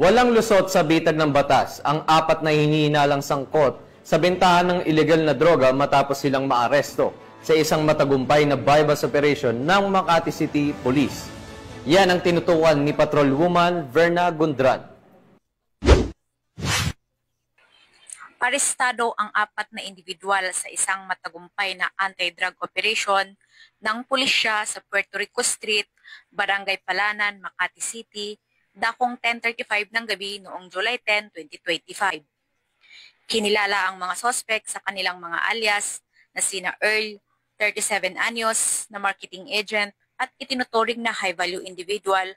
Walang lusot sa bitag ng batas ang apat na hinihinalang sangkot sa bentahan ng ilegal na droga matapos silang maaresto sa isang matagumpay na bypass operation ng Makati City Police. Yan ang tinutukan ni Patrolwoman Verna Gundran. Arestado ang apat na individual sa isang matagumpay na anti-drug operation ng pulisya sa Puerto Rico Street, Barangay Palanan, Makati City, dakong 10:35 ng gabi noong July 10, 2025. Kinilala ang mga sospek sa kanilang mga alias na sina Earl, 37 anyos, na marketing agent at itinuturing na high-value individual,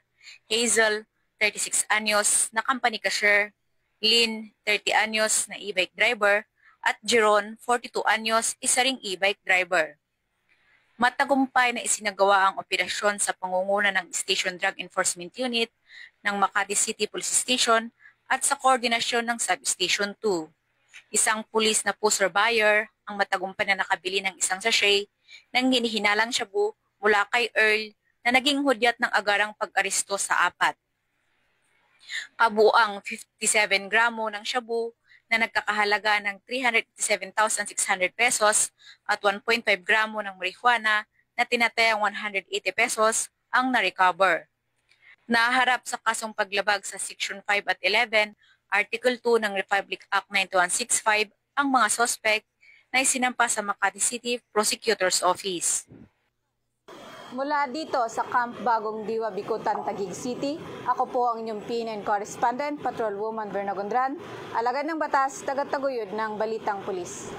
Hazel, 36 anyos, na company cashier, Lynn, 30 anyos, na e-bike driver, at Jeron, 42 anyos, isa ring e-bike driver. Matagumpay na isinagawa ang operasyon sa pangunguna ng Station Drug Enforcement Unit ng Makati City Police Station at sa koordinasyon ng Substation 2. Isang pulis na pusher buyer ang matagumpay na nakabili ng isang sachet ng hinihinalang shabu mula kay Earl na naging hudyat ng agarang pag-aresto sa apat. Kabuang 57 gramo ng shabu na nagkakahalaga ng 387,600 pesos at 1.5 gramo ng marijuana na tinatayang 180 pesos ang na-recover. Naharap sa kasong paglabag sa Section 5 at 11, Article 2 ng Republic Act 9165 ang mga sospek na isinampa sa Makati City Prosecutor's Office. Mula dito sa Camp Bagong Diwa, Bicutan, Taguig City, ako po ang inyong PNN correspondent, Patrolwoman Verna Gundran, alagad ng batas, tagataguyod ng Balitang Pulis.